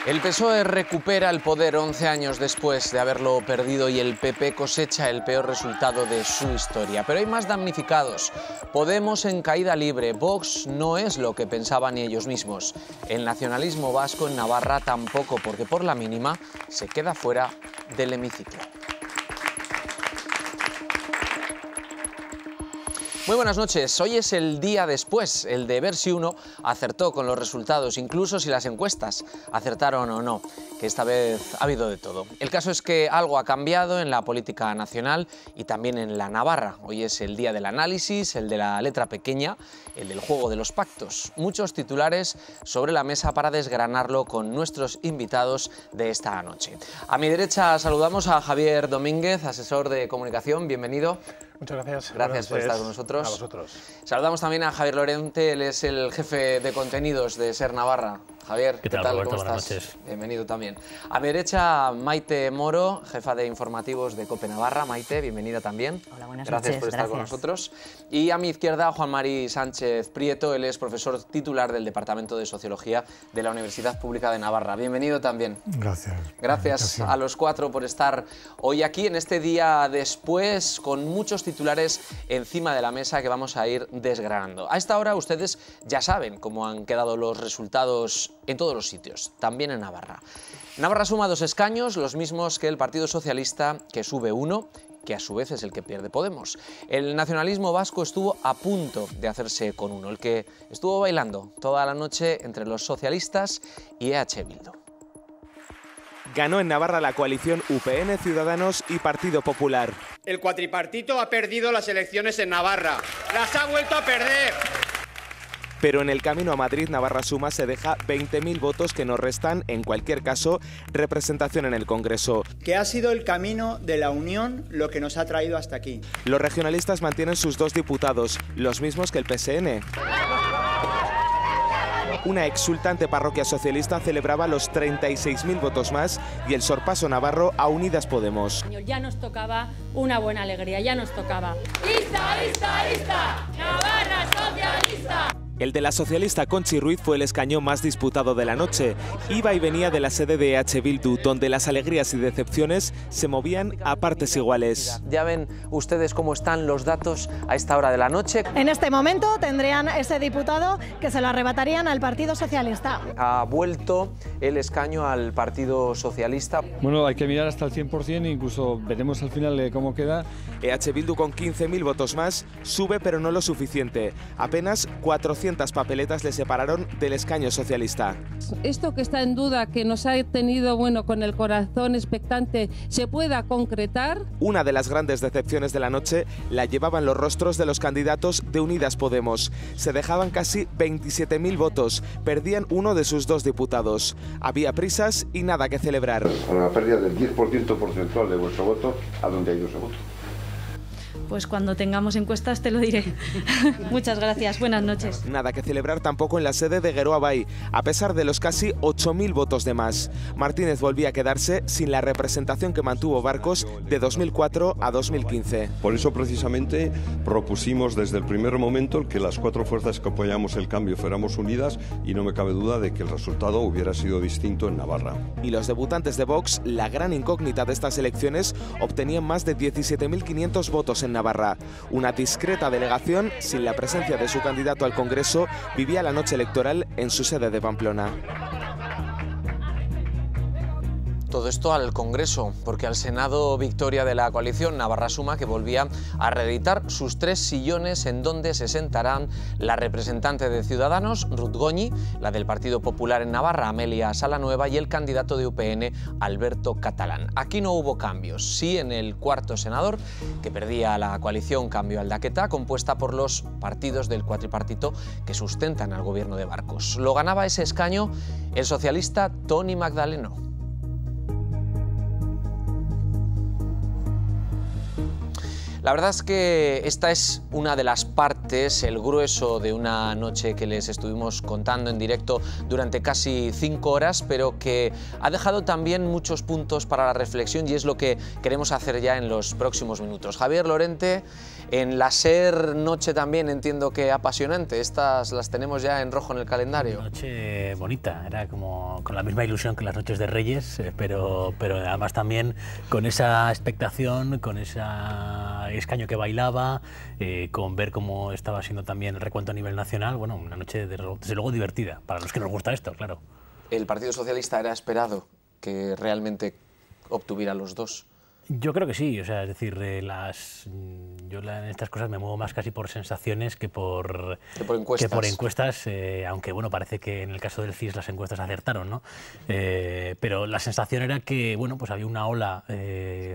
El PSOE recupera el poder 11 años después de haberlo perdido y el PP cosecha el peor resultado de su historia. Pero hay más damnificados. Podemos en caída libre. Vox no es lo que pensaban ni ellos mismos. El nacionalismo vasco en Navarra tampoco, porque por la mínima se queda fuera del hemiciclo. Muy buenas noches. Hoy es el día después, el de ver si uno acertó con los resultados, incluso si las encuestas acertaron o no, que esta vez ha habido de todo. El caso es que algo ha cambiado en la política nacional y también en la Navarra. Hoy es el día del análisis, el de la letra pequeña, el del juego de los pactos. Muchos titulares sobre la mesa para desgranarlo con nuestros invitados de esta noche. A mi derecha saludamos a Javier Domínguez, asesor de comunicación. Bienvenido. Muchas gracias. Gracias por estar con nosotros. A vosotros. Saludamos también a Javier Lorente, él es el jefe de contenidos de SER Navarra. Javier, ¿qué tal? Roberto? ¿Cómo Buenas estás? noches. Bienvenido también. A mi derecha, Maite Moro, jefa de informativos de COPE Navarra. Maite, bienvenida también. Hola, buenas Gracias noches. por estar con nosotros. Y a mi izquierda, Juan Mari Sánchez Prieto, él es profesor titular del Departamento de Sociología de la Universidad Pública de Navarra. Bienvenido también. Gracias. Gracias a los cuatro por estar hoy aquí en este día después, con muchos titulares encima de la mesa que vamos a ir desgranando. A esta hora ustedes ya saben cómo han quedado los resultados en todos los sitios, también en Navarra. Navarra suma 2 escaños, los mismos que el Partido Socialista, que sube 1, que a su vez es el que pierde Podemos. El nacionalismo vasco estuvo a punto de hacerse con 1, el que estuvo bailando toda la noche entre los socialistas y EH Bildu. Ganó en Navarra la coalición UPN, Ciudadanos y Partido Popular. El cuatripartito ha perdido las elecciones en Navarra. ¡Las ha vuelto a perder! Pero en el camino a Madrid, Navarra Suma se deja 20.000 votos que nos restan, en cualquier caso, representación en el Congreso. Que ha sido el camino de la unión lo que nos ha traído hasta aquí. Los regionalistas mantienen sus 2 diputados, los mismos que el PSN. Una exultante parroquia socialista celebraba los 36.000 votos más y el sorpaso navarro a Unidas Podemos. Ya nos tocaba una buena alegría, ya nos tocaba. ¡Ista, ista, ista! ¡Navarra socialista! El de la socialista Conchi Ruiz fue el escaño más disputado de la noche. Iba y venía de la sede de EH Bildu, donde las alegrías y decepciones se movían a partes iguales. Ya ven ustedes cómo están los datos a esta hora de la noche. En este momento tendrían ese diputado que se lo arrebatarían al Partido Socialista. Ha vuelto el escaño al Partido Socialista. Bueno, hay que mirar hasta el 100%, incluso veremos al final cómo queda. EH Bildu con 15.000 votos más sube, pero no lo suficiente. Apenas 400 papeletas le separaron del escaño socialista. Esto que está en duda, que nos ha tenido con el corazón expectante, ¿se pueda concretar? Una de las grandes decepciones de la noche la llevaban los rostros de los candidatos de Unidas Podemos. Se dejaban casi 27.000 votos, perdían uno de sus 2 diputados. Había prisas y nada que celebrar. Con la pérdida del 10% porcentual de vuestro voto, ¿a dónde ha ido ese voto? Pues cuando tengamos encuestas te lo diré. Muchas gracias, buenas noches. Nada que celebrar tampoco en la sede de Geroa Bai, a pesar de los casi 8.000 votos de más. Martínez volvía a quedarse sin la representación que mantuvo Barcos de 2004 a 2015. Por eso precisamente propusimos desde el primer momento que las 4 fuerzas que apoyamos el cambio fuéramos unidas y no me cabe duda de que el resultado hubiera sido distinto en Navarra. Y los debutantes de Vox, la gran incógnita de estas elecciones, obtenían más de 17.500 votos en Navarra. Una discreta delegación, sin la presencia de su candidato al Congreso, vivía la noche electoral en su sede de Pamplona. Todo esto al Congreso, porque al Senado victoria de la coalición Navarra Suma, que volvía a reeditar sus 3 sillones en donde se sentarán la representante de Ciudadanos, Ruth Goñi, la del Partido Popular en Navarra, Amelia Salanueva, y el candidato de UPN, Alberto Catalán. Aquí no hubo cambios, sí en el 4º senador, que perdía la coalición Cambio Aldaqueta, compuesta por los partidos del cuatripartito que sustentan al gobierno de Barcos. Lo ganaba ese escaño el socialista Toni Magdaleno. La verdad es que esta es una de las partes, el grueso de una noche que les estuvimos contando en directo durante casi 5 horas, pero que ha dejado también muchos puntos para la reflexión y es lo que queremos hacer ya en los próximos minutos. Javier Lorente, en la SER noche también entiendo que apasionante, estas las tenemos ya en rojo en el calendario. Una noche bonita, era como con la misma ilusión que las noches de Reyes, pero además también con esa expectación, con ese escaño que bailaba, con ver cómo estaba siendo también el recuento a nivel nacional. Bueno, una noche desde luego divertida, para los que nos gusta esto, claro. ¿El Partido Socialista era esperado que realmente obtuviera los dos? Yo creo que sí, o sea, es decir, yo en estas cosas me muevo más casi por sensaciones que por encuestas, aunque bueno, parece que en el caso del CIS las encuestas acertaron, ¿no? Pero la sensación era que, bueno, pues había una ola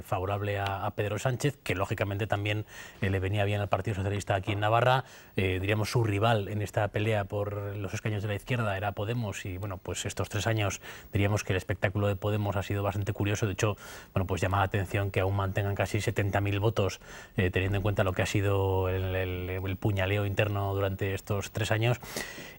favorable a Pedro Sánchez, que lógicamente también le venía bien al Partido Socialista aquí en Navarra. Diríamos su rival en esta pelea por los escaños de la izquierda era Podemos y, bueno, pues estos 3 años diríamos que el espectáculo de Podemos ha sido bastante curioso. De hecho, bueno, pues llama la atención que aún mantengan casi 70.000 votos, teniendo en cuenta lo que ha sido el puñaleo interno durante estos 3 años.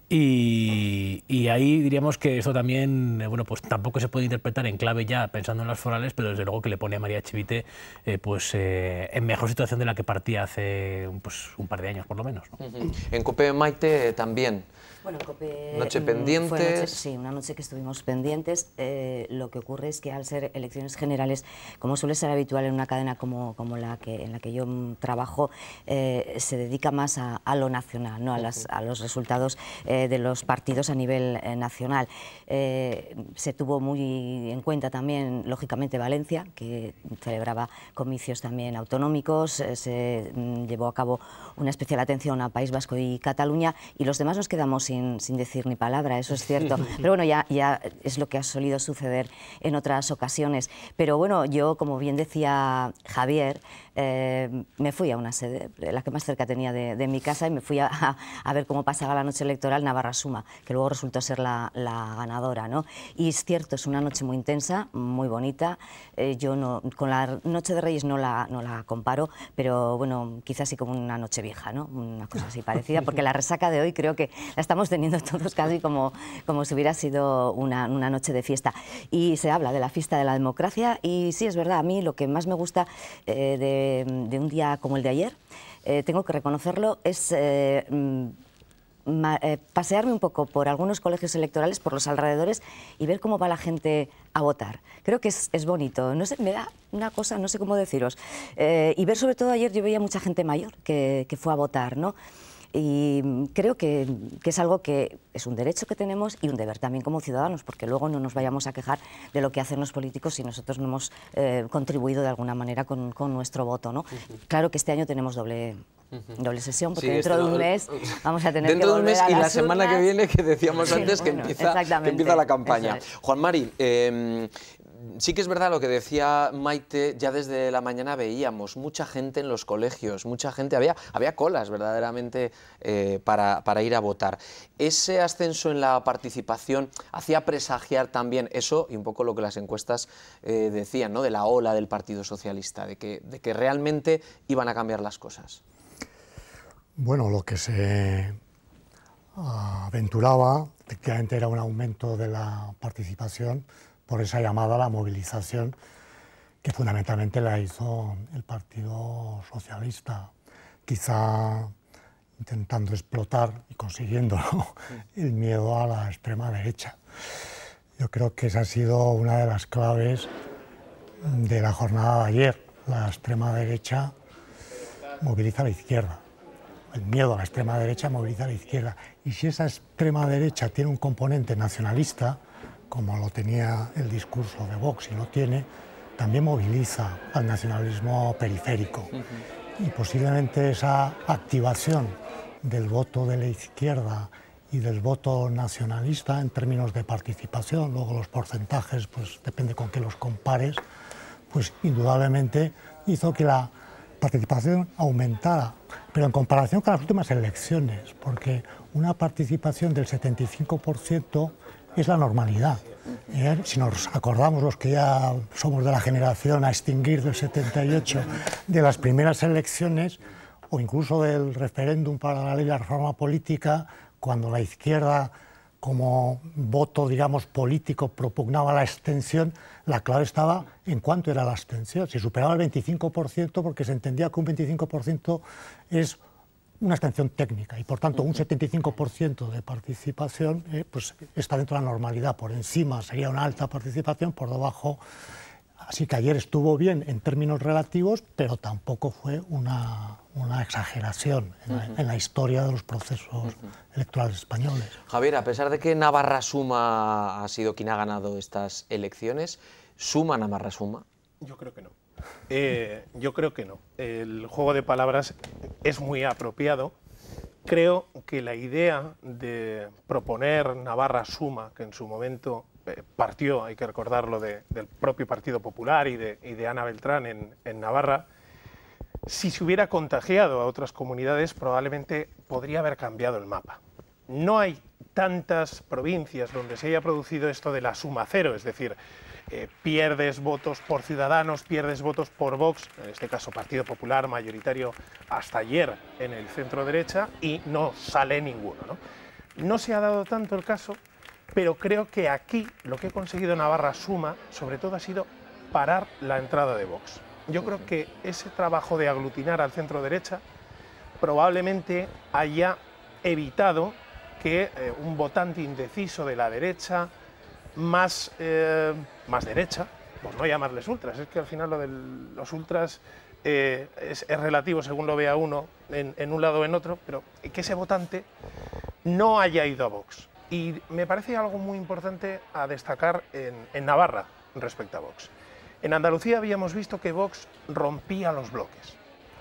Y ahí diríamos que esto también, bueno, pues tampoco se puede interpretar en clave ya pensando en las forales, pero desde luego que le pone a María Chivite en mejor situación de la que partía hace pues, un par de años, por lo menos, ¿no? En COPE, Maite, también. Bueno, COPE, noche pendientes. Sí, una noche que estuvimos pendientes. Lo que ocurre es que al ser elecciones generales, como suele ser habitual en una cadena como en la que yo trabajo, se dedica más a lo nacional, ¿no? a los resultados de los partidos a nivel nacional. Se tuvo muy en cuenta también, lógicamente, Valencia, que celebraba comicios también autonómicos. Se llevó a cabo una especial atención a País Vasco y Cataluña, y los demás nos quedamos sin decir ni palabra, eso es cierto. Pero bueno, ya es lo que ha solido suceder en otras ocasiones. Pero bueno, yo, como bien decía Javier, me fui a una sede, la que más cerca tenía de mi casa, y me fui a ver cómo pasaba la noche electoral Navarra Suma, que luego resultó ser la ganadora, ¿no? Y es cierto, es una noche muy intensa, muy bonita. Yo no, con la Noche de Reyes no la comparo, pero bueno, quizás sí como una noche vieja, ¿no? Una cosa así parecida, porque la resaca de hoy creo que la estamos teniendo todos casi como si hubiera sido una noche de fiesta. Y se habla de la fiesta de la democracia, y sí, es verdad, a mí lo que más me gusta de un día como el de ayer, tengo que reconocerlo, es pasearme un poco por algunos colegios electorales, por los alrededores, y ver cómo va la gente a votar. Creo que es bonito, no sé, me da una cosa, no sé cómo deciros. Y ver sobre todo ayer, yo veía mucha gente mayor que fue a votar, ¿no? Y creo que es algo que es un derecho que tenemos y un deber también como ciudadanos, porque luego no nos vayamos a quejar de lo que hacen los políticos si nosotros no hemos contribuido de alguna manera con nuestro voto, ¿no? Claro que este año tenemos doble sesión, porque dentro de un mes vamos a tener que volver a las urnas. Dentro de un mes y la semana que viene, que decíamos antes, que empieza la campaña. Juan Mari, sí que es verdad lo que decía Maite, ya desde la mañana veíamos mucha gente en los colegios, mucha gente, había colas verdaderamente para ir a votar. Ese ascenso en la participación hacía presagiar también eso, y un poco lo que las encuestas decían, ¿no? De la ola del Partido Socialista, de que realmente iban a cambiar las cosas. Bueno, lo que se aventuraba efectivamente era un aumento de la participación por esa llamada a la movilización que fundamentalmente la hizo el Partido Socialista, quizá intentando explotar y consiguiendo, ¿no?, el miedo a la extrema derecha. Yo creo que esa ha sido una de las claves de la jornada de ayer. La extrema derecha moviliza a la izquierda. El miedo a la extrema derecha moviliza a la izquierda. Y si esa extrema derecha tiene un componente nacionalista, como lo tenía el discurso de Vox y lo tiene, también moviliza al nacionalismo periférico. Y posiblemente esa activación del voto de la izquierda y del voto nacionalista en términos de participación, luego los porcentajes, pues depende con qué los compares, pues indudablemente hizo que la participación aumentara, pero en comparación con las últimas elecciones, porque una participación del 75% es la normalidad. Si nos acordamos, los que ya somos de la generación a extinguir del 78, de las primeras elecciones o incluso del referéndum para la ley de la reforma política, cuando la izquierda como voto, digamos, político propugnaba la abstención, la clave estaba en cuánto era la abstención. Si superaba el 25%, porque se entendía que un 25% es una abstención técnica y, por tanto, un 75% de participación pues está dentro de la normalidad. Por encima sería una alta participación, por debajo. Así que ayer estuvo bien en términos relativos, pero tampoco fue una exageración en la historia de los procesos electorales españoles. Javier, a pesar de que Navarra Suma ha sido quien ha ganado estas elecciones, ¿suma Navarra Suma? Yo creo que no. Yo creo que no. El juego de palabras es muy apropiado. Creo que la idea de proponer Navarra Suma, que en su momento partió, hay que recordarlo, del propio Partido Popular y de Ana Beltrán en Navarra, si se hubiera contagiado a otras comunidades, probablemente podría haber cambiado el mapa. No hay tantas provincias donde se haya producido esto de la suma cero, es decir, pierdes votos por Ciudadanos, pierdes votos por Vox, en este caso Partido Popular mayoritario hasta ayer en el centro derecha, y no sale ninguno, ¿no? No se ha dado tanto el caso, pero creo que aquí lo que ha conseguido Navarra Suma, sobre todo, ha sido parar la entrada de Vox. Yo creo que ese trabajo de aglutinar al centro derecha probablemente haya evitado que un votante indeciso de la derecha, más derecha, por no llamarles ultras, es que al final lo de los ultras es relativo según lo vea uno en un lado o en otro, pero que ese votante no haya ido a Vox. Y me parece algo muy importante a destacar en Navarra respecto a Vox. En Andalucía habíamos visto que Vox rompía los bloques.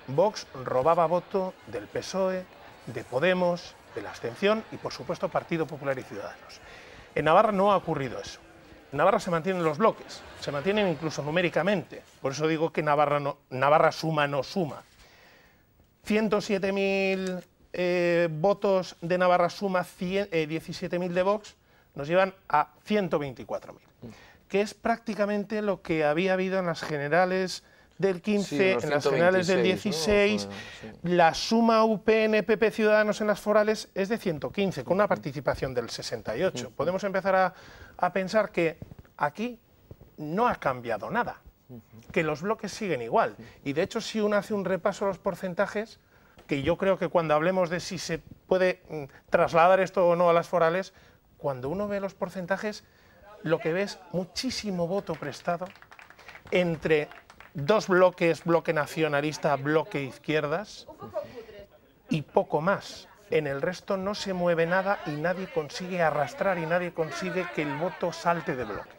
Vox robaba voto del PSOE, de Podemos, de la abstención y, por supuesto, Partido Popular y Ciudadanos. En Navarra no ha ocurrido eso. En Navarra se mantienen los bloques, se mantienen incluso numéricamente. Por eso digo que Navarra Suma no suma. 107.000 votos de Navarra Suma, 17.000 de Vox, nos llevan a 124.000, que es prácticamente lo que había habido en las generales del 15, en las generales del 16, ¿no? Sí. La suma UPN, PP, Ciudadanos en las forales es de 115, con una participación del 68. Podemos empezar a pensar que aquí no ha cambiado nada, que los bloques siguen igual. Y de hecho, si uno hace un repaso a los porcentajes, que yo creo que cuando hablemos de si se puede trasladar esto o no a las forales, cuando uno ve los porcentajes, lo que ve es muchísimo voto prestado entre dos bloques, bloque nacionalista, bloque izquierdas, y poco más. En el resto no se mueve nada y nadie consigue arrastrar y nadie consigue que el voto salte de bloque.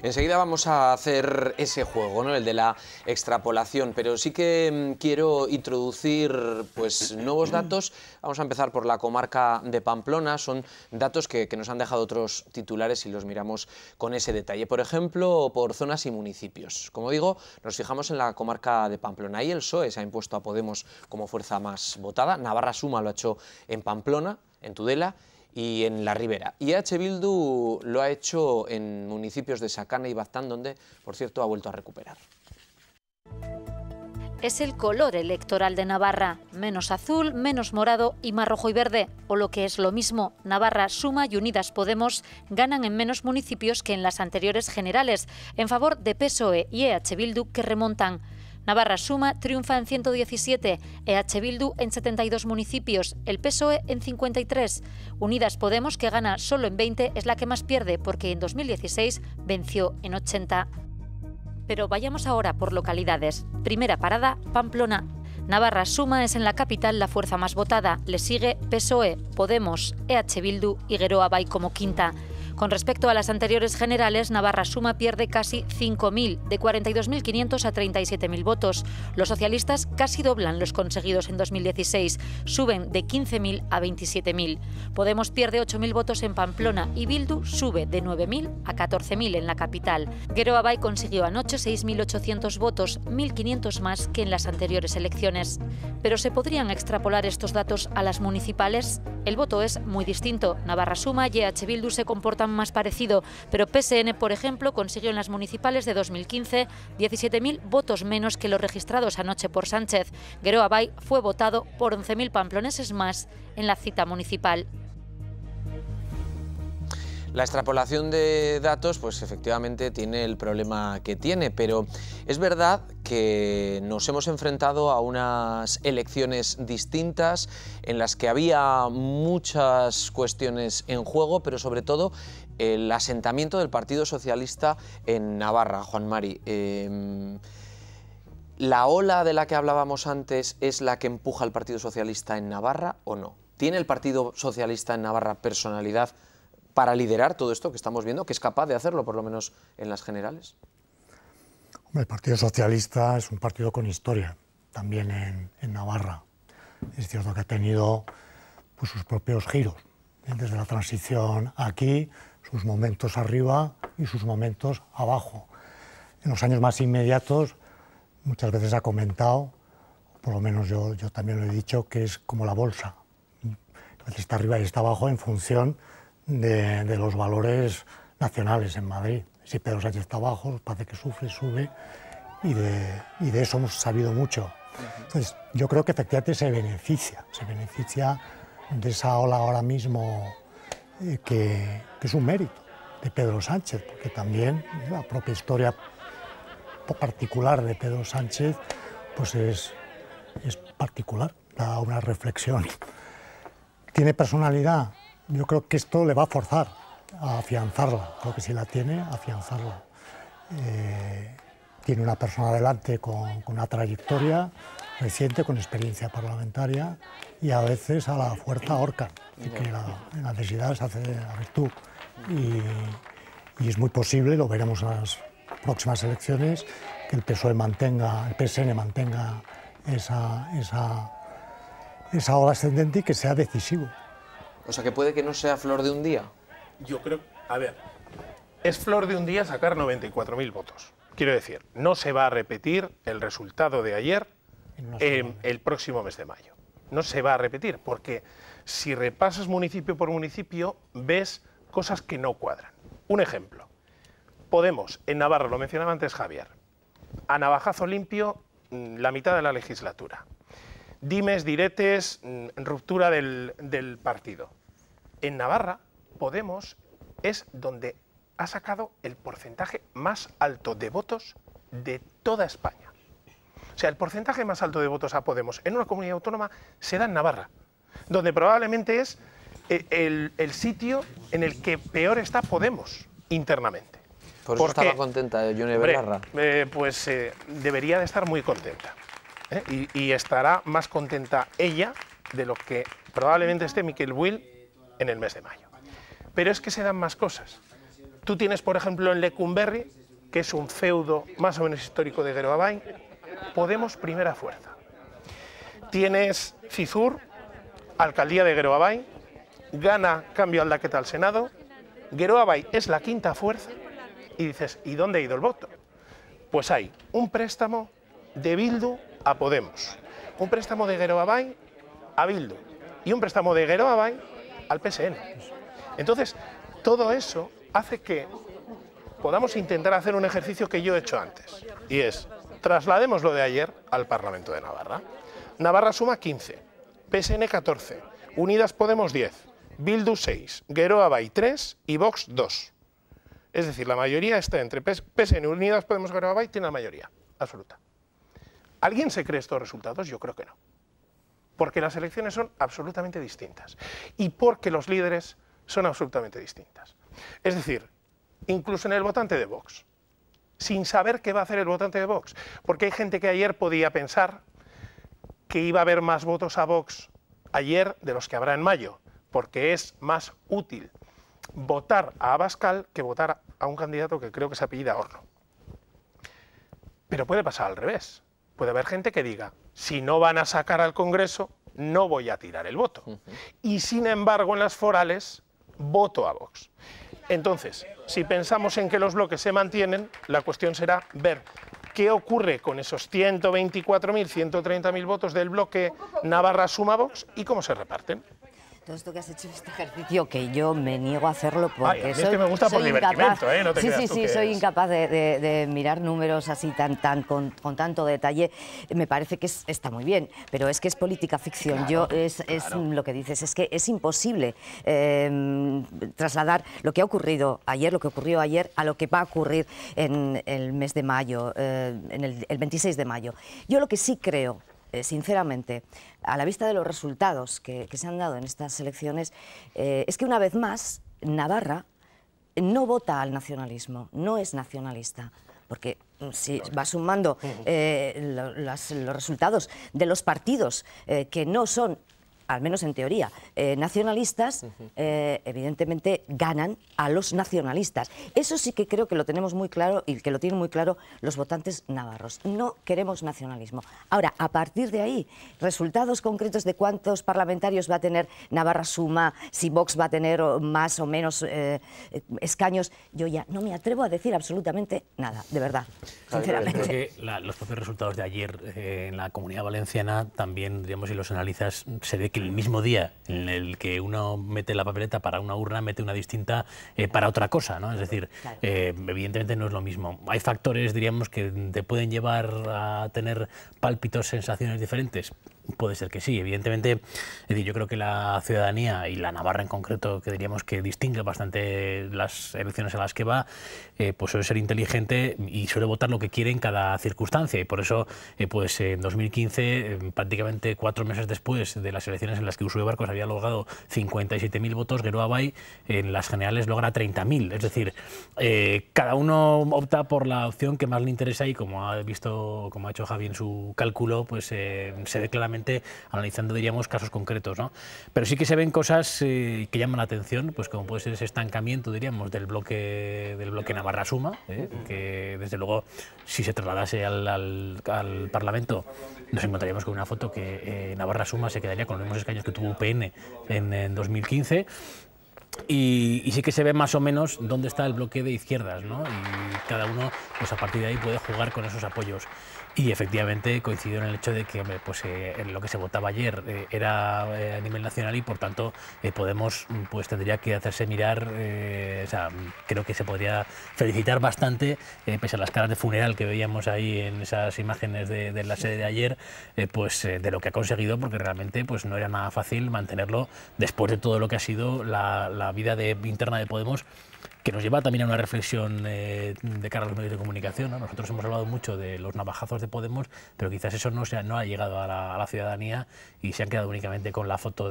Enseguida vamos a hacer ese juego, ¿no? El de la extrapolación, pero sí que quiero introducir pues nuevos datos. Vamos a empezar por la comarca de Pamplona. Son datos que nos han dejado otros titulares y los miramos con ese detalle. Por ejemplo, por zonas y municipios. Como digo, nos fijamos en la comarca de Pamplona. Ahí el PSOE se ha impuesto a Podemos como fuerza más votada. Navarra Suma lo ha hecho en Pamplona, en Tudela y en la Ribera. Y EH Bildu lo ha hecho en municipios de Sacana y Baztán, donde, por cierto, ha vuelto a recuperar. Es el color electoral de Navarra, menos azul, menos morado y más rojo y verde. O lo que es lo mismo, Navarra Suma y Unidas Podemos ganan en menos municipios que en las anteriores generales, en favor de PSOE y EH Bildu, que remontan. Navarra Suma triunfa en 117, EH Bildu en 72 municipios, el PSOE en 53. Unidas Podemos, que gana solo en 20, es la que más pierde, porque en 2016 venció en 80. Pero vayamos ahora por localidades. Primera parada, Pamplona. Navarra Suma es en la capital la fuerza más votada. Le sigue PSOE, Podemos, EH Bildu y Geroa Bai como quinta. Con respecto a las anteriores generales, Navarra Suma pierde casi 5.000, de 42.500 a 37.000 votos. Los socialistas casi doblan los conseguidos en 2016, suben de 15.000 a 27.000. Podemos pierde 8.000 votos en Pamplona y Bildu sube de 9.000 a 14.000 en la capital. Geroa Bai consiguió anoche 6.800 votos, 1.500 más que en las anteriores elecciones. ¿Pero se podrían extrapolar estos datos a las municipales? El voto es muy distinto. Navarra Suma y EH Bildu se comportan eran más parecido, pero PSN, por ejemplo, consiguió en las municipales de 2015 17.000 votos menos que los registrados anoche por Sánchez. Gueroa Bai fue votado por 11.000 pamploneses más en la cita municipal. La extrapolación de datos, pues efectivamente tiene el problema que tiene, pero es verdad que nos hemos enfrentado a unas elecciones distintas en las que había muchas cuestiones en juego, pero sobre todo el asentamiento del Partido Socialista en Navarra. Juan Mari, ¿la ola de la que hablábamos antes es la que empuja al Partido Socialista en Navarra o no? ¿Tiene el Partido Socialista en Navarra personalidad para liderar todo esto que estamos viendo, que es capaz de hacerlo, por lo menos en las generales? El Partido Socialista es un partido con historia, también en Navarra. Es cierto que ha tenido pues, sus propios giros, desde la transición aquí, sus momentos arriba y sus momentos abajo. En los años más inmediatos, muchas veces ha comentado, por lo menos yo también lo he dicho, que es como la bolsa. A veces está arriba y está abajo en función de los valores nacionales en Madrid. Si Pedro Sánchez está abajo, parece que sube, y de eso hemos sabido mucho. Entonces, yo creo que efectivamente se beneficia de esa ola ahora mismo, que es un mérito de Pedro Sánchez, porque también la propia historia particular de Pedro Sánchez pues es particular, da una reflexión. ¿Tiene personalidad? Yo creo que esto le va a forzar a afianzarla, creo que si la tiene, afianzarla. Tiene una persona delante con una trayectoria reciente, con experiencia parlamentaria, y a veces a la fuerza ahorcan, y que la necesidad se hace a virtud. Y es muy posible, lo veremos en las próximas elecciones, que el PSN mantenga esa ola ascendente y que sea decisivo. O sea, que puede que no sea flor de un día. Yo creo, a ver, es flor de un día sacar 94.000 votos. Quiero decir, no se va a repetir el resultado de ayer el próximo mes de mayo. No se va a repetir, porque si repasas municipio por municipio, ves cosas que no cuadran. Un ejemplo, Podemos, en Navarra, lo mencionaba antes Javier, a navajazo limpio la mitad de la legislatura. Dimes, diretes, ruptura del partido. En Navarra, Podemos es donde ha sacado el porcentaje más alto de votos de toda España. O sea, el porcentaje más alto de votos a Podemos en una comunidad autónoma se da en Navarra, donde probablemente es el sitio en el que peor está Podemos internamente. Por eso estaba contenta Yone Belarra. Pues debería de estar muy contenta. Y estará más contenta ella de lo que probablemente esté Miquel Buil en el mes de mayo. Pero es que se dan más cosas. Tú tienes, por ejemplo, en Lecumberri, que es un feudo más o menos histórico de Gueroa Bai, Podemos primera fuerza. Tienes Cizur, alcaldía de Gueroa Bai, gana Cambio Aldaqueta al Senado, Gueroa Bai es la quinta fuerza, y dices, ¿y dónde ha ido el voto? Pues hay un préstamo de Bildu a Podemos, un préstamo de Gueroa Bai a Bildu y un préstamo de Gueroa Bai al PSN. Entonces, todo eso hace que podamos intentar hacer un ejercicio que yo he hecho antes, y es, traslademos lo de ayer al Parlamento de Navarra. Navarra suma 15, PSN 14, Unidas Podemos 10, Bildu 6, Gueroa Bai 3 y Vox 2. Es decir, la mayoría está entre PSN, Unidas Podemos, Gueroa Bai, tiene la mayoría absoluta. ¿Alguien se cree estos resultados? Yo creo que no. Porque las elecciones son absolutamente distintas. Y porque los líderes son absolutamente distintas. Es decir, incluso en el votante de Vox, sin saber qué va a hacer el votante de Vox. Porque hay gente que ayer podía pensar que iba a haber más votos a Vox ayer de los que habrá en mayo, porque es más útil votar a Abascal que votar a un candidato que creo que se apellida Horno. Pero puede pasar al revés. Puede haber gente que diga, si no van a sacar al Congreso, no voy a tirar el voto. Y sin embargo, en las forales, voto a Vox. Entonces, si pensamos en que los bloques se mantienen, la cuestión será ver qué ocurre con esos 124.000, 130.000 votos del bloque Navarra Suma Vox y cómo se reparten. Todo esto que has hecho este ejercicio, que yo me niego a hacerlo porque es que me gusta por divertimento, no te creas tú que soy incapaz de mirar números así con tanto detalle. Me parece que está muy bien, pero es que es política ficción. Claro, es lo que dices, es que es imposible trasladar lo que ha ocurrido ayer, lo que ocurrió ayer, a lo que va a ocurrir en el mes de mayo, el 26 de mayo. Yo lo que sí creo, sinceramente, a la vista de los resultados que se han dado en estas elecciones, es que una vez más Navarra no vota al nacionalismo, no es nacionalista, porque si va sumando los resultados de los partidos que no son, al menos en teoría, nacionalistas, evidentemente ganan a los nacionalistas. Eso sí que creo que lo tenemos muy claro y que lo tienen muy claro los votantes navarros. No queremos nacionalismo. Ahora, a partir de ahí, resultados concretos de cuántos parlamentarios va a tener Navarra Suma, si Vox va a tener más o menos escaños, yo ya no me atrevo a decir absolutamente nada, de verdad, sinceramente. Creo que los propios resultados de ayer en la Comunidad Valenciana también, digamos, si los analizas, se ve que el mismo día en el que uno mete la papeleta para una urna, mete una distinta para otra cosa, ¿no? Es decir, claro, evidentemente no es lo mismo. Hay factores, diríamos, que te pueden llevar a tener pálpitos, sensaciones diferentes. Puede ser que sí, evidentemente. Es decir, yo creo que la ciudadanía y la Navarra en concreto, que diríamos que distingue bastante las elecciones a las que va, pues suele ser inteligente y suele votar lo que quiere en cada circunstancia. Y por eso, pues en 2015, prácticamente 4 meses después de las elecciones en las que Uxue Barkos había logrado 57.000 votos, Geroa Bai en las generales logra 30.000. Es decir, cada uno opta por la opción que más le interesa y como ha hecho Javi en su cálculo, pues se ve claramente analizando, diríamos, casos concretos, ¿no? Pero sí que se ven cosas que llaman la atención, pues como puede ser ese estancamiento, diríamos, del bloque Navarra Suma, que desde luego, si se trasladase al Parlamento, nos encontraríamos con una foto que Navarra Suma se quedaría con los mismos escaños que tuvo UPN en 2015. Y sí que se ve más o menos dónde está el bloque de izquierdas, ¿no? Y cada uno, pues a partir de ahí, puede jugar con esos apoyos. Y efectivamente coincidió en el hecho de que pues, lo que se votaba ayer era a nivel nacional y por tanto Podemos pues tendría que hacerse mirar, o sea, creo que se podría felicitar bastante, pese a las caras de funeral que veíamos ahí en esas imágenes de la sede de ayer, pues de lo que ha conseguido, porque realmente pues no era nada fácil mantenerlo después de todo lo que ha sido la vida interna de Podemos, que nos lleva también a una reflexión de cara a los medios de comunicación, ¿no? Nosotros hemos hablado mucho de los navajazos de Podemos, pero quizás eso no ha llegado a la ciudadanía y se han quedado únicamente con la foto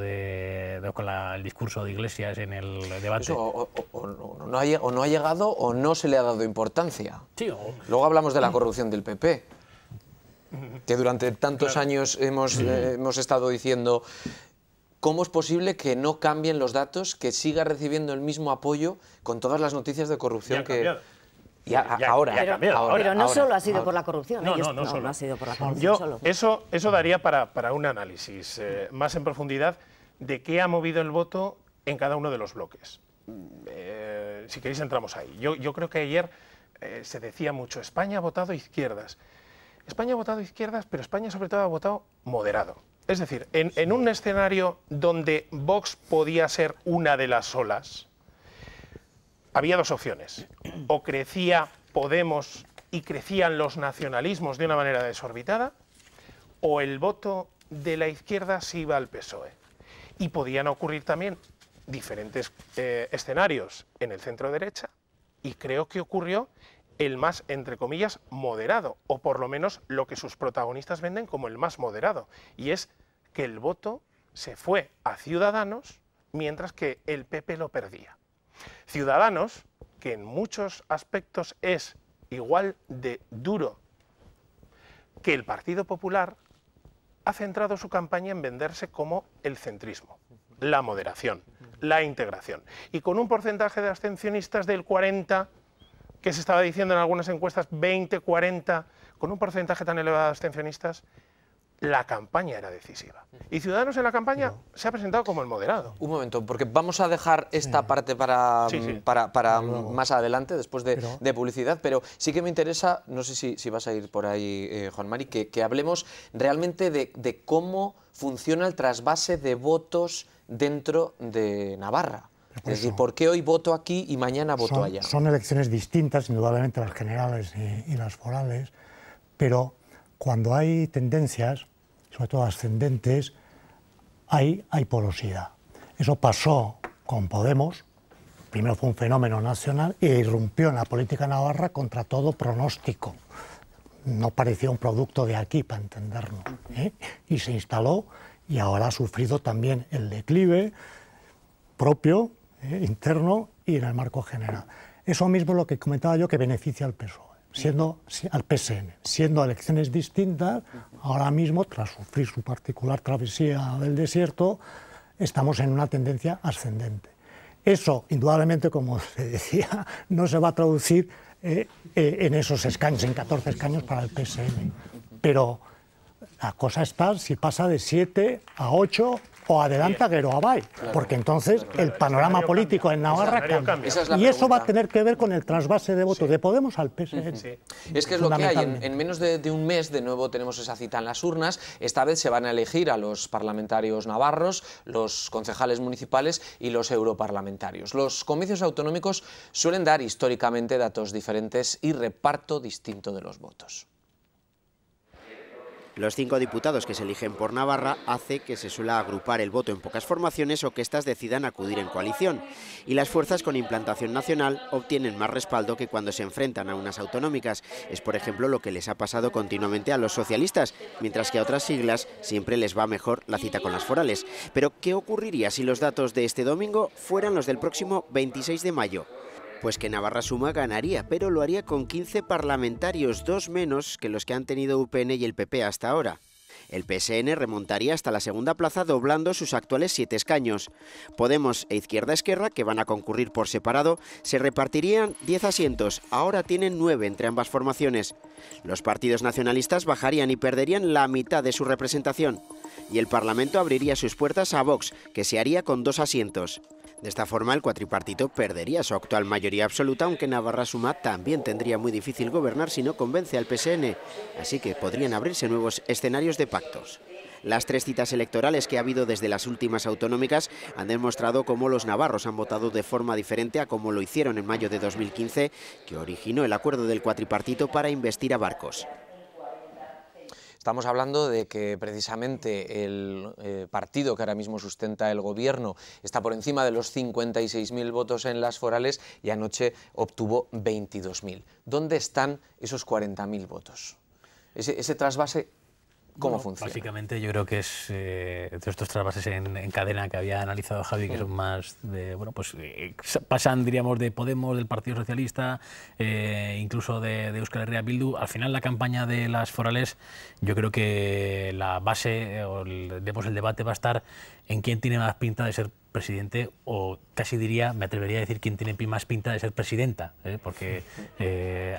con el discurso de Iglesias en el debate. Eso, o no ha llegado o no se le ha dado importancia. Sí, Luego hablamos de la corrupción del PP, que durante tantos años hemos estado diciendo... ¿Cómo es posible que no cambien los datos, que siga recibiendo el mismo apoyo con todas las noticias de corrupción que... Ahora. Pero no solo ha sido por la corrupción. No ha sido por la corrupción. Eso daría para un análisis más en profundidad de qué ha movido el voto en cada uno de los bloques. Si queréis entramos ahí. Yo creo que ayer se decía mucho, España ha votado izquierdas. España ha votado izquierdas, pero España sobre todo ha votado moderado. Es decir, en un escenario donde Vox podía ser una de las olas, había dos opciones. O crecía Podemos y crecían los nacionalismos de una manera desorbitada, o el voto de la izquierda se iba al PSOE. Y podían ocurrir también diferentes escenarios en el centro derecha, y creo que ocurrió el más, entre comillas, moderado, o por lo menos lo que sus protagonistas venden como el más moderado, y es que el voto se fue a Ciudadanos mientras que el PP lo perdía. Ciudadanos, que en muchos aspectos es igual de duro que el Partido Popular, ha centrado su campaña en venderse como el centrismo, la moderación, la integración. Y con un porcentaje de abstencionistas del 40%, que se estaba diciendo en algunas encuestas, 20, 40, con un porcentaje tan elevado de abstencionistas, la campaña era decisiva. Y Ciudadanos en la campaña se ha presentado como el moderado. Un momento, porque vamos a dejar esta parte para más adelante, después de publicidad, pero sí que me interesa, no sé si vas a ir por ahí, Juan Mari, que hablemos realmente de cómo funciona el trasvase de votos dentro de Navarra. Es decir, ¿por qué hoy voto aquí y mañana voto allá? Son elecciones distintas, indudablemente las generales y las forales, pero cuando hay tendencias, sobre todo ascendentes, hay porosidad. Eso pasó con Podemos, primero fue un fenómeno nacional e irrumpió en la política navarra contra todo pronóstico. No parecía un producto de aquí, para entendernos, y se instaló y ahora ha sufrido también el declive propio, interno y en el marco general. Eso mismo es lo que comentaba yo que beneficia al PSOE. Al PSN, siendo elecciones distintas, ahora mismo, tras sufrir su particular travesía del desierto, estamos en una tendencia ascendente. Eso, indudablemente, como se decía, no se va a traducir en esos escaños, en 14 escaños para el PSN. Pero la cosa está si pasa de 7 a 8 o adelanta Geroabay, porque entonces el panorama político en Navarra cambia. Y eso va a tener que ver con el trasvase de votos de Podemos al PSN. Es que es lo que hay. En menos de un mes, de nuevo, tenemos esa cita en las urnas. Esta vez se van a elegir a los parlamentarios navarros, los concejales municipales y los europarlamentarios. Los comicios autonómicos suelen dar históricamente datos diferentes y reparto distinto de los votos. Los 5 diputados que se eligen por Navarra hace que se suele agrupar el voto en pocas formaciones o que éstas decidan acudir en coalición. Y las fuerzas con implantación nacional obtienen más respaldo que cuando se enfrentan a unas autonómicas. Es, por ejemplo, lo que les ha pasado continuamente a los socialistas, mientras que a otras siglas siempre les va mejor la cita con las forales. Pero, ¿qué ocurriría si los datos de este domingo fueran los del próximo 26 de mayo? Pues que Navarra Suma ganaría, pero lo haría con 15 parlamentarios, 2 menos que los que han tenido UPN y el PP hasta ahora. El PSN remontaría hasta la segunda plaza doblando sus actuales 7 escaños. Podemos e Izquierda Esquerra, que van a concurrir por separado, se repartirían 10 asientos, ahora tienen 9 entre ambas formaciones. Los partidos nacionalistas bajarían y perderían la mitad de su representación. Y el Parlamento abriría sus puertas a Vox, que se haría con 2 asientos. De esta forma, el cuatripartito perdería su actual mayoría absoluta, aunque Navarra Suma también tendría muy difícil gobernar si no convence al PSN, así que podrían abrirse nuevos escenarios de pactos. Las 3 citas electorales que ha habido desde las últimas autonómicas han demostrado cómo los navarros han votado de forma diferente a como lo hicieron en mayo de 2015, que originó el acuerdo del cuatripartito para investir a Barcos. Estamos hablando de que precisamente el partido que ahora mismo sustenta el gobierno está por encima de los 56.000 votos en las forales y anoche obtuvo 22.000. ¿Dónde están esos 40.000 votos? Ese trasvase, ¿cómo funciona? Básicamente yo creo que es de estos trasvases en cadena que había analizado Javi, que son más de, bueno, pues pasan, diríamos, de Podemos, del Partido Socialista, incluso de Euskal Herria Bildu. Al final la campaña de las forales, yo creo que la base, o el debate va a estar en quién tiene más pinta de ser presidente, o casi diría, me atrevería a decir quién tiene más pinta de ser presidenta, porque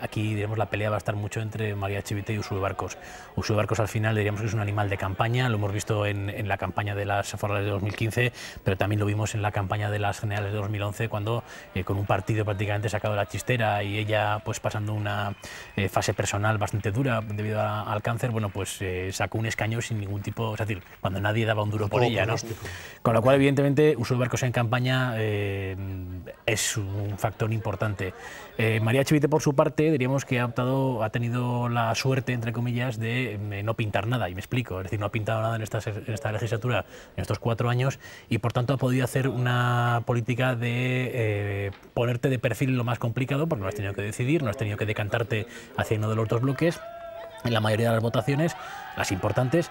aquí, digamos, la pelea va a estar mucho entre María Chivite y Uxue Barkos. Uxue Barkos al final diríamos que es un animal de campaña, lo hemos visto en la campaña de las forales de 2015, pero también lo vimos en la campaña de las generales de 2011, cuando con un partido prácticamente sacado de la chistera y ella pues pasando una fase personal bastante dura debido al cáncer, bueno, pues sacó un escaño sin ningún tipo, es decir, cuando nadie daba un duro por ella, ¿no? Con lo cual, evidentemente, Uxue Barkos en campaña es un factor importante. María Chivite, por su parte, diríamos que ha tenido la suerte, entre comillas, de no pintar nada, y me explico, es decir, no ha pintado nada en esta legislatura, en estos 4 años, y por tanto ha podido hacer una política de ponerte de perfil en lo más complicado, porque no has tenido que decidir, no has tenido que decantarte hacia uno de los 2 bloques, en la mayoría de las votaciones, las importantes.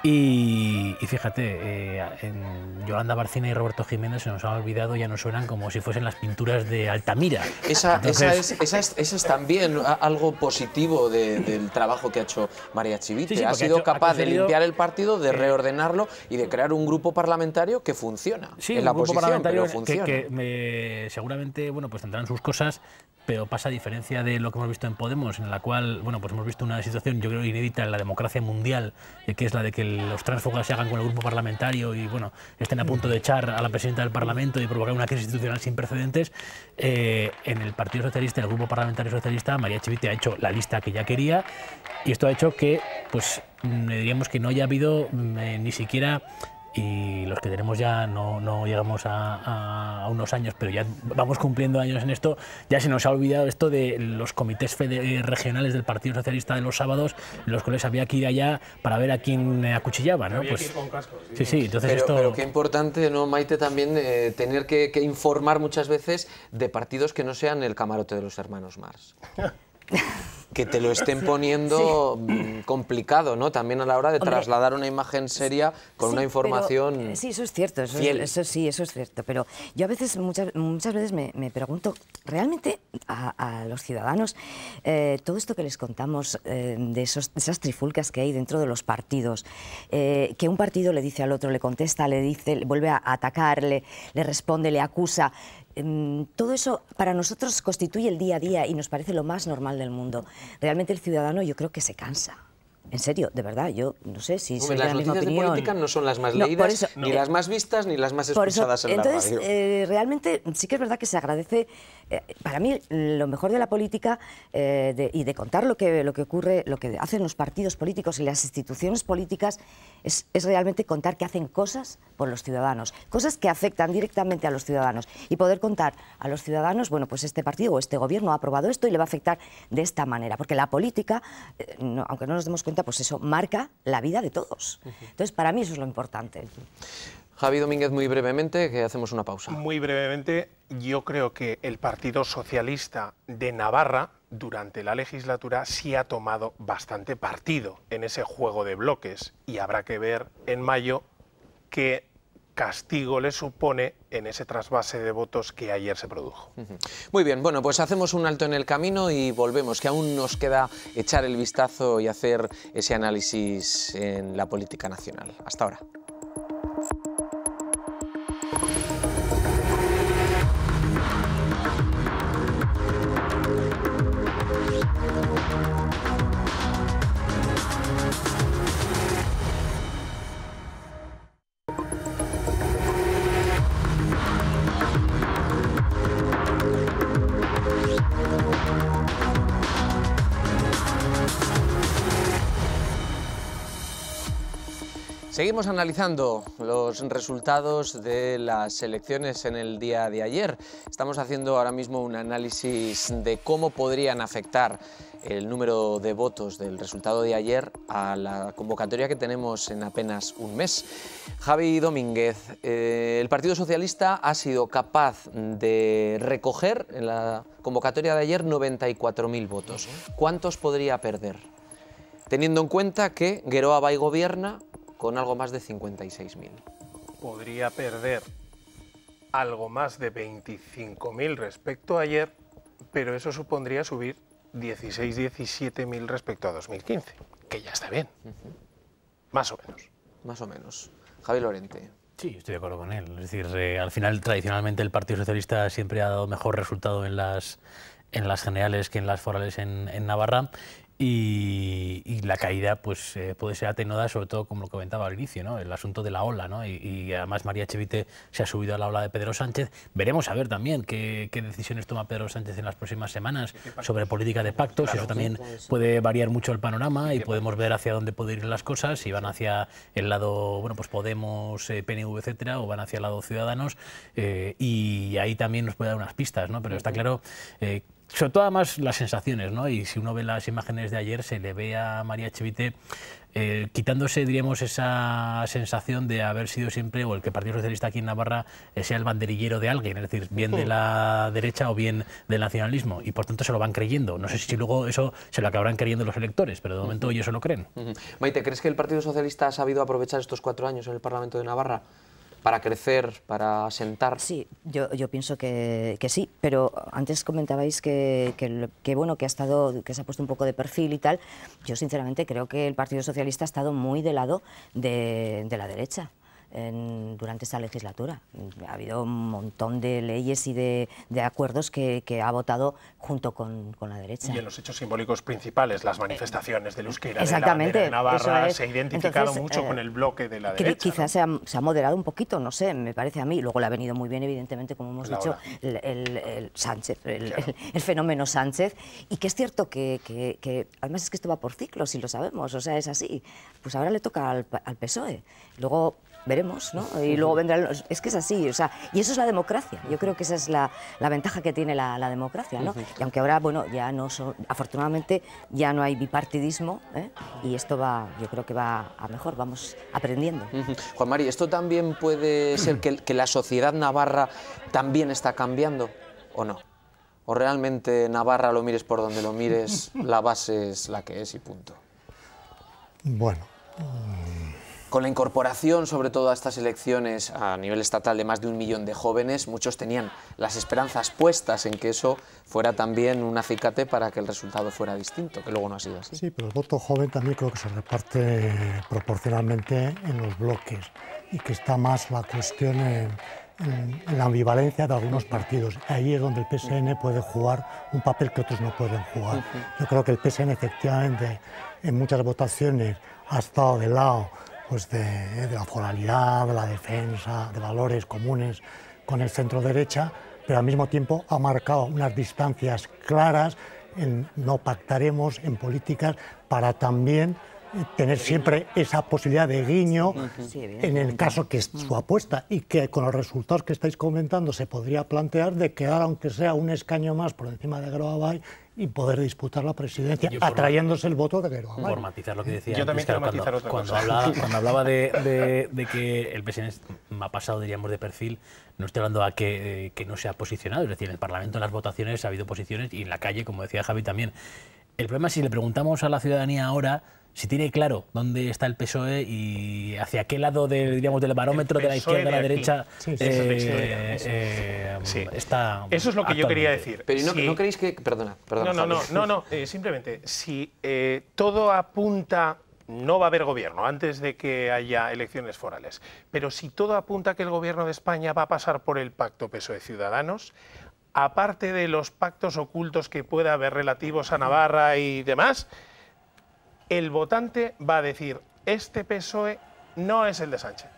Y fíjate, Yolanda Barcina y Roberto Jiménez se nos ha olvidado, ya nos suenan como si fuesen las pinturas de Altamira. Esa es también algo positivo del trabajo que ha hecho María Chivite. Sí, ha sido capaz de limpiar el partido, de reordenarlo y de crear un grupo parlamentario que funciona. Sí, en la un grupo oposición, parlamentario pero funciona. que seguramente, bueno, pues tendrán sus cosas, pero pasa a diferencia de lo que hemos visto en Podemos, en la cual, bueno, pues hemos visto una situación, yo creo, inédita en la democracia mundial, que es la de que los tránsfugas se hagan con el grupo parlamentario y, bueno, estén a punto de echar a la presidenta del Parlamento y provocar una crisis institucional sin precedentes. En el Partido Socialista, el grupo parlamentario socialista, María Echevite ha hecho la lista que ya quería, y esto ha hecho que, pues, diríamos que no haya habido ni siquiera... Y los que tenemos ya no llegamos a unos años, pero ya vamos cumpliendo años en esto, ya se nos ha olvidado esto de los comités regionales del Partido Socialista de los sábados, en los cuales había que ir allá para ver a quién acuchillaba, ¿no? Había que ir con cascos. Sí, entonces pero qué importante, ¿no, Maite, también tener que informar muchas veces de partidos que no sean el camarote de los hermanos Marx. Que te lo estén poniendo complicado, ¿no? También a la hora de trasladar una imagen seria con una información pero, sí, eso es cierto, fiel. Eso es cierto, pero yo a veces, muchas veces me pregunto, ¿realmente a los ciudadanos todo esto que les contamos de esas trifulcas que hay dentro de los partidos, que un partido le dice al otro, le contesta, le dice, vuelve a atacar, le responde, le acusa... todo eso para nosotros constituye el día a día y nos parece lo más normal del mundo. Realmente el ciudadano yo creo que se cansa. En serio, de verdad, yo no sé si soy de la misma opinión. Las noticias de política no son las más leídas, ni las más vistas, ni las más escuchadas en la radio. Entonces, realmente sí que es verdad que se agradece, para mí, lo mejor de la política y de contar lo que ocurre, lo que hacen los partidos políticos y las instituciones políticas, es realmente contar que hacen cosas por los ciudadanos, cosas que afectan directamente a los ciudadanos, y poder contar a los ciudadanos, bueno, pues este partido o este gobierno ha aprobado esto y le va a afectar de esta manera, porque la política, aunque no nos demos cuenta, pues eso marca la vida de todos. Entonces, para mí eso es lo importante. Javi Domínguez, muy brevemente, que hacemos una pausa. Muy brevemente, yo creo que el Partido Socialista de Navarra, durante la legislatura, sí ha tomado bastante partido en ese juego de bloques, y habrá que ver en mayo qué castigo le supone en ese trasvase de votos que ayer se produjo. Muy bien, bueno, pues hacemos un alto en el camino y volvemos, que aún nos queda echar el vistazo y hacer ese análisis en la política nacional. Hasta ahora. Seguimos analizando los resultados de las elecciones en el día de ayer. Estamos haciendo ahora mismo un análisis de cómo podrían afectar el número de votos del resultado de ayer a la convocatoria que tenemos en apenas un mes. Javi Domínguez, el Partido Socialista ha sido capaz de recoger en la convocatoria de ayer 94.000 votos. ¿Cuántos podría perder? Teniendo en cuenta que Geroa Bai gobierna con algo más de 56.000. Podría perder algo más de 25.000 respecto a ayer, pero eso supondría subir 17.000 respecto a 2015, que ya está bien. Más o menos. Más o menos. Javi Lorente. Sí, estoy de acuerdo con él. Es decir, al final, tradicionalmente, el Partido Socialista siempre ha dado mejor resultado en las generales que en las forales en Navarra. Y la caída pues puede ser atenuada, sobre todo como lo comentaba al inicio, ¿no? El asunto de la ola, ¿no? Y además María Echevite se ha subido a la ola de Pedro Sánchez. Veremos a ver también qué decisiones toma Pedro Sánchez en las próximas semanas sobre política de pactos. Claro, eso también puede variar mucho el panorama y podemos ver hacia dónde pueden ir las cosas, si van hacia el lado, bueno, pues Podemos, PNV, etcétera, o van hacia el lado Ciudadanos, y ahí también nos puede dar unas pistas, ¿no? Pero está claro, sobre todo además las sensaciones, ¿no? Y si uno ve las imágenes de ayer, se le ve a María Echevite quitándose, diríamos, esa sensación de haber sido siempre, o el que el Partido Socialista aquí en Navarra sea el banderillero de alguien, es decir, bien de la derecha o bien del nacionalismo, y por tanto se lo van creyendo. No sé si luego eso se lo acabarán creyendo los electores, pero de momento ellos se lo creen. Maite, ¿crees que el Partido Socialista ha sabido aprovechar estos 4 años en el Parlamento de Navarra para crecer, para asentar? Sí, yo pienso que sí, pero antes comentabais que bueno, que se ha puesto un poco de perfil y tal. Yo sinceramente creo que el Partido Socialista ha estado muy del lado de la derecha. durante esta legislatura. Ha habido un montón de leyes y de acuerdos que ha votado junto con la derecha. Y en los hechos simbólicos principales, las manifestaciones del euskera de Navarra, se ha identificado mucho con el bloque de la derecha. Quizás se ha moderado un poquito, no sé, me parece a mí. Luego le ha venido muy bien, evidentemente, como hemos dicho, el Sánchez, el fenómeno Sánchez. Y que es cierto que además es que esto va por ciclos, y lo sabemos, o sea, es así. Pues ahora le toca al PSOE. Luego veremos, ¿no? Y luego vendrá... Es que es así, o sea, y eso es la democracia. Yo creo que esa es la ventaja que tiene la democracia, ¿no? Y aunque ahora, bueno, ya no afortunadamente ya no hay bipartidismo, ¿eh? Y esto yo creo que va a mejor, vamos aprendiendo. Juan Mari, ¿esto también puede ser que la sociedad navarra también está cambiando o no? ¿O realmente Navarra, lo mires por donde lo mires, la base es la que es y punto? Bueno... Con la incorporación, sobre todo a estas elecciones a nivel estatal, de más de 1 millón de jóvenes, muchos tenían las esperanzas puestas en que eso fuera también un acicate para que el resultado fuera distinto, que luego no ha sido así. Sí, pero el voto joven también creo que se reparte proporcionalmente en los bloques, y que está más la cuestión en la ambivalencia de algunos partidos. Ahí es donde el PSN puede jugar un papel que otros no pueden jugar. Yo creo que el PSN efectivamente en muchas votaciones ha estado del lado pues de la foralidad, de la defensa, de valores comunes con el centro derecha, pero al mismo tiempo ha marcado unas distancias claras en no pactaremos en políticas, para también tener siempre esa posibilidad de guiño en el caso que es su apuesta, y que con los resultados que estáis comentando se podría plantear de quedar aunque sea un escaño más por encima de Geroa y poder disputar la presidencia, atrayéndose el voto de Geroa. Por matizar lo que decía. Yo también quiero matizar otra cosa. Cuando hablaba de que el PSN ha pasado, diríamos, de perfil, no estoy hablando a que no se ha posicionado, es decir, en el Parlamento, en las votaciones ha habido posiciones, y en la calle, como decía Javi también. El problema es si le preguntamos a la ciudadanía ahora si tiene claro dónde está el PSOE y hacia qué lado del barómetro de la izquierda a la derecha está. Eso es lo que yo quería decir. Pero ¿no creéis que...? Perdona. No, simplemente, si todo apunta... No va a haber gobierno antes de que haya elecciones forales, pero si todo apunta a que el gobierno de España va a pasar por el pacto PSOE-Ciudadanos, aparte de los pactos ocultos que pueda haber relativos a Navarra y demás, el votante va a decir: este PSOE no es el de Sánchez,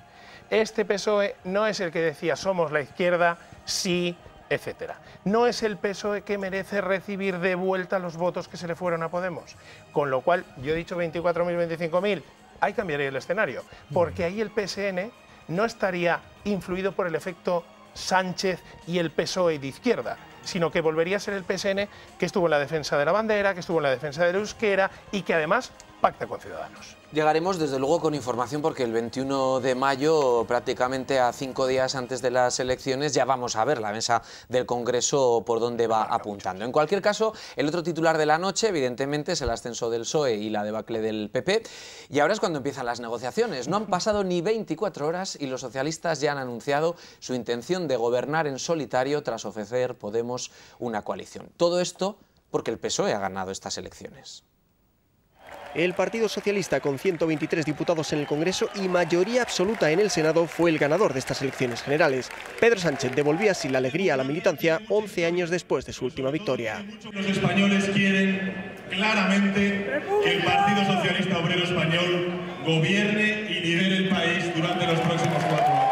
este PSOE no es el que decía somos la izquierda, sí, etcétera. No es el PSOE que merece recibir de vuelta los votos que se le fueron a Podemos. Con lo cual, yo he dicho 24.000, 25.000, ahí cambiaría el escenario, porque ahí el PSN no estaría influido por el efecto Sánchez y el PSOE de izquierda, sino que volvería a ser el PSN que estuvo en la defensa de la bandera, que estuvo en la defensa del euskera y que además pacta con Ciudadanos. Llegaremos desde luego con información, porque el 21 de mayo, prácticamente a 5 días antes de las elecciones, ya vamos a ver la mesa del Congreso por dónde va apuntando. En cualquier caso, el otro titular de la noche, evidentemente, es el ascenso del PSOE y la debacle del PP. Y ahora es cuando empiezan las negociaciones. No han pasado ni 24 horas y los socialistas ya han anunciado su intención de gobernar en solitario tras ofrecer Podemos una coalición. Todo esto porque el PSOE ha ganado estas elecciones. El Partido Socialista, con 123 diputados en el Congreso y mayoría absoluta en el Senado, fue el ganador de estas elecciones generales. Pedro Sánchez devolvía así la alegría a la militancia 11 años después de su última victoria. Los españoles quieren claramente que el Partido Socialista Obrero Español gobierne y lidere el país durante los próximos 4 años.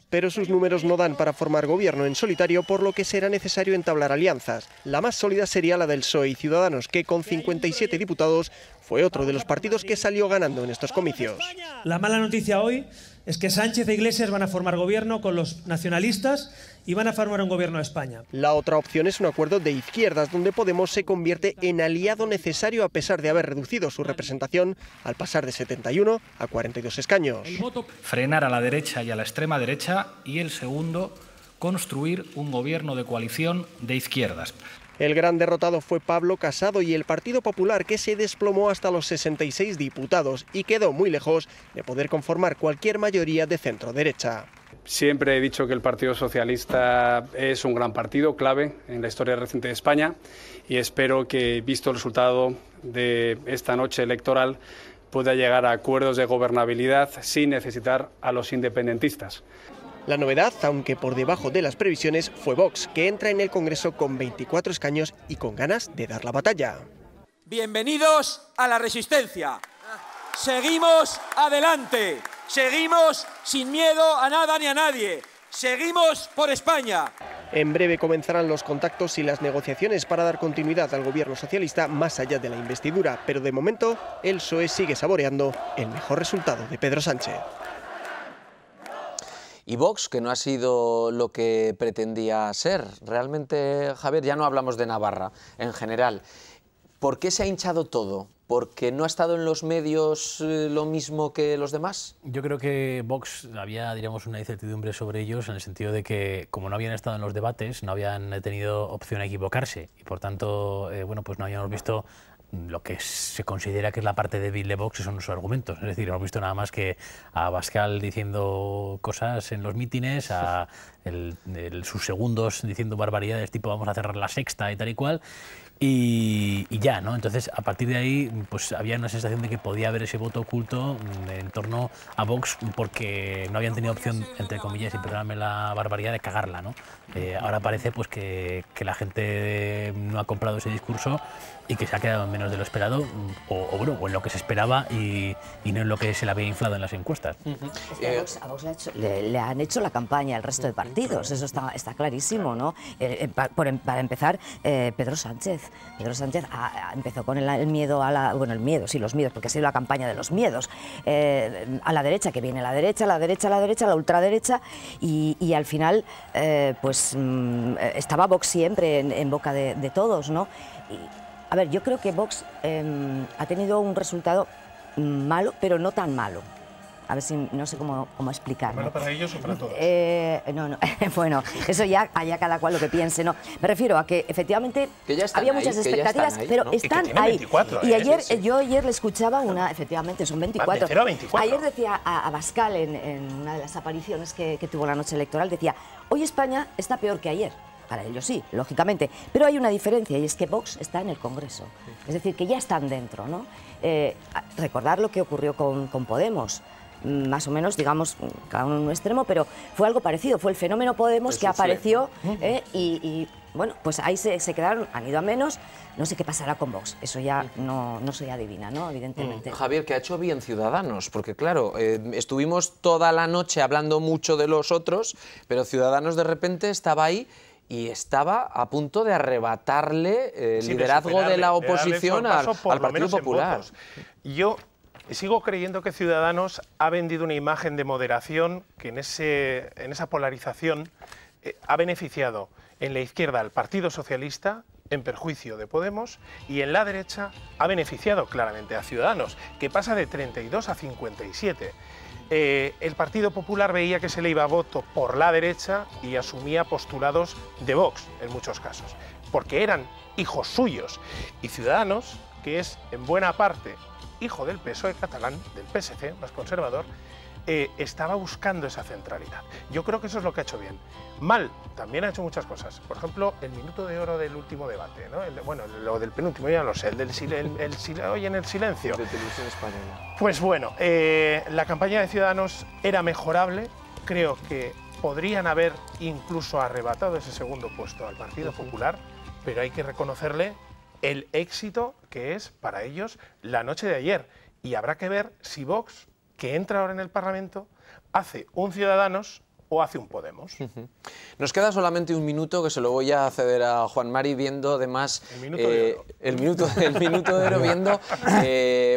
Pero sus números no dan para formar gobierno en solitario, por lo que será necesario entablar alianzas. La más sólida sería la del PSOE y Ciudadanos, que con 57 diputados fue otro de los partidos que salió ganando en estos comicios. La mala noticia hoy es que Sánchez e Iglesias van a formar gobierno con los nacionalistas y van a formar un gobierno de España. La otra opción es un acuerdo de izquierdas, donde Podemos se convierte en aliado necesario a pesar de haber reducido su representación al pasar de 71 a 42 escaños. Frenar a la derecha y a la extrema derecha, y el segundo, construir un gobierno de coalición de izquierdas. El gran derrotado fue Pablo Casado y el Partido Popular, que se desplomó hasta los 66 diputados y quedó muy lejos de poder conformar cualquier mayoría de centro-derecha. Siempre he dicho que el Partido Socialista es un gran partido, clave en la historia reciente de España, y espero que, visto el resultado de esta noche electoral, pueda llegar a acuerdos de gobernabilidad sin necesitar a los independentistas. La novedad, aunque por debajo de las previsiones, fue Vox, que entra en el Congreso con 24 escaños y con ganas de dar la batalla. Bienvenidos a la resistencia. Seguimos adelante. Seguimos sin miedo a nada ni a nadie. Seguimos por España. En breve comenzarán los contactos y las negociaciones para dar continuidad al gobierno socialista más allá de la investidura, pero de momento el PSOE sigue saboreando el mejor resultado de Pedro Sánchez. Y Vox, que no ha sido lo que pretendía ser. Realmente, Javier, ya no hablamos de Navarra en general. ¿Por qué se ha hinchado todo? ¿Porque no ha estado en los medios lo mismo que los demás? Yo creo que Vox había, diríamos, una incertidumbre sobre ellos en el sentido de que, como no habían estado en los debates, no habían tenido opción a equivocarse y, por tanto, bueno, pues no habíamos visto lo que se considera que es la parte débil de Vox, son sus argumentos. Es decir, no hemos visto nada más que a Abascal diciendo cosas en los mítines, a sus segundos diciendo barbaridades tipo vamos a cerrar la Sexta y tal y cual, y ya, ¿no? Entonces, a partir de ahí, pues había una sensación de que podía haber ese voto oculto en torno a Vox porque no habían tenido opción, entre comillas, y perdóname la barbaridad, de cagarla, ¿no? Ahora parece pues que la gente no ha comprado ese discurso y que se ha quedado en menos de lo esperado, o en lo que se esperaba y no en lo que se le había inflado en las encuestas. Es que a Vox le han hecho la campaña el resto de partidos, eso está clarísimo, ¿no? Para empezar, Pedro Sánchez empezó con el miedo a los miedos, porque ha sido la campaña de los miedos, a la derecha, que viene la derecha, la ultraderecha, y al final, pues estaba Vox siempre en boca de todos, ¿no? A ver, yo creo que Vox ha tenido un resultado malo, pero no tan malo. A ver si no sé cómo explicarlo. ¿Malo para ellos o para todos? No. Bueno, eso ya allá cada cual lo que piense, ¿no? Me refiero a que efectivamente había muchas expectativas, pero están ahí. 24, y yo ayer le escuchaba efectivamente son 24. De 0 a 24. Ayer decía a Abascal en una de las apariciones que tuvo la noche electoral, decía, hoy España está peor que ayer. Para ellos sí, lógicamente, pero hay una diferencia y es que Vox está en el Congreso, es decir, que ya están dentro, ¿no? Recordar lo que ocurrió con Podemos, más o menos, digamos, cada uno en un extremo, pero fue algo parecido, fue el fenómeno Podemos que apareció y bueno, pues ahí se quedaron, han ido a menos, no sé qué pasará con Vox, eso ya no se adivina, ¿no? Evidentemente. Javier, que ha hecho bien Ciudadanos, porque claro, estuvimos toda la noche hablando mucho de los otros, pero Ciudadanos de repente estaba ahí y estaba a punto de arrebatarle el liderazgo de la oposición al Partido Popular. Yo sigo creyendo que Ciudadanos ha vendido una imagen de moderación que en esa polarización ha beneficiado en la izquierda al Partido Socialista en perjuicio de Podemos y en la derecha ha beneficiado claramente a Ciudadanos, que pasa de 32 a 57. El Partido Popular veía que se le iba voto por la derecha y asumía postulados de Vox en muchos casos, porque eran hijos suyos. Y Ciudadanos, que es en buena parte hijo del PSOE catalán, del PSC, más conservador, estaba buscando esa centralidad. Yo creo que eso es lo que ha hecho bien. Mal, también ha hecho muchas cosas. Por ejemplo, el minuto de oro del último debate, ¿no? Bueno, lo del penúltimo ya no lo sé, hoy en el silencio. De Televisión Española. Pues bueno, la campaña de Ciudadanos era mejorable. Creo que podrían haber incluso arrebatado ese segundo puesto al Partido Popular, pero hay que reconocerle el éxito que es para ellos la noche de ayer. Y habrá que ver si Vox, que entra ahora en el Parlamento, hace un Ciudadanos o hace un Podemos. Nos queda solamente un minuto que se lo voy a ceder a Juan Mari, viendo además el minuto de oro. El minuto de oro, viendo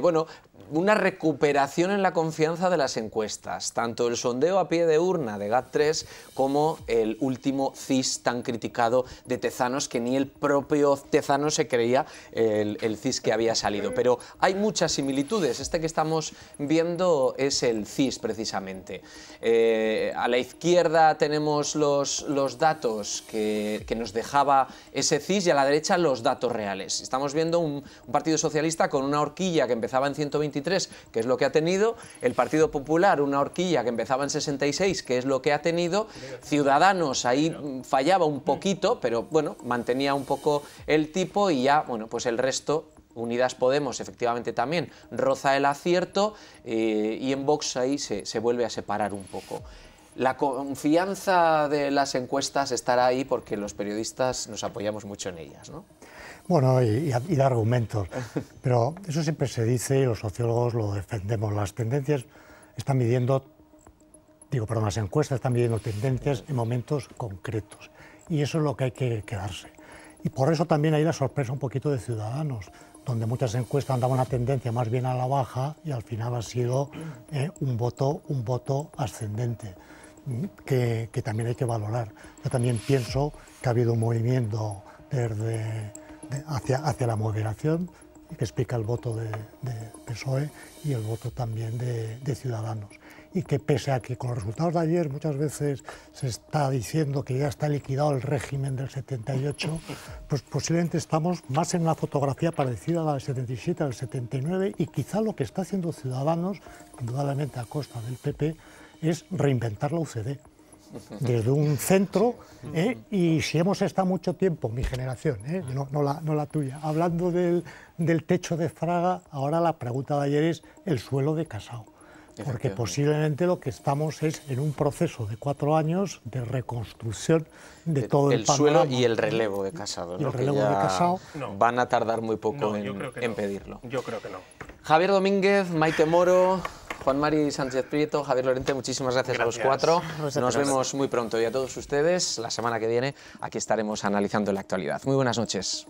bueno, una recuperación en la confianza de las encuestas, tanto el sondeo a pie de urna de GAT3 como el último CIS tan criticado de Tezanos, que ni el propio Tezanos se creía el CIS que había salido. Pero hay muchas similitudes. Este que estamos viendo es el CIS precisamente. A la izquierda tenemos los datos que nos dejaba ese CIS y a la derecha los datos reales. Estamos viendo un Partido Socialista con una horquilla que empezaba en 123, que es lo que ha tenido, el Partido Popular una horquilla que empezaba en 66, que es lo que ha tenido, Ciudadanos ahí fallaba un poquito, pero bueno, mantenía un poco el tipo y ya, bueno, pues el resto Unidas Podemos efectivamente también roza el acierto y en Vox ahí se vuelve a separar un poco. La confianza de las encuestas estará ahí porque los periodistas nos apoyamos mucho en ellas, ¿no? Bueno, y de argumentos, pero eso siempre se dice y los sociólogos lo defendemos. Las tendencias están midiendo, las encuestas están midiendo tendencias en momentos concretos y eso es lo que hay que quedarse. Y por eso también hay la sorpresa un poquito de Ciudadanos, donde muchas encuestas han dado una tendencia más bien a la baja y al final ha sido un voto ascendente, que también hay que valorar. Yo también pienso que ha habido un movimiento hacia la moderación, que explica el voto de PSOE y el voto también de Ciudadanos. Y que pese a que con los resultados de ayer muchas veces se está diciendo que ya está liquidado el régimen del 78, pues posiblemente estamos más en una fotografía parecida a la del 77, al 79, y quizá lo que está haciendo Ciudadanos, indudablemente a costa del PP, es reinventar la UCD. Desde un centro, y si hemos estado mucho tiempo, mi generación, no la tuya, hablando del techo de Fraga, ahora la pregunta de ayer es el suelo de Casado. Porque posiblemente lo que estamos es en un proceso de 4 años de reconstrucción de todo el panorama. El suelo y el relevo de Casado, ¿no? Y el relevo de Casado van a tardar muy poco en pedirlo. Yo creo que no. Javier Domínguez, Maite Moro, Juan Mari Sánchez Prieto, Javier Lorente, muchísimas gracias a los 4. Nos vemos muy pronto y a todos ustedes la semana que viene aquí estaremos analizando la actualidad. Muy buenas noches.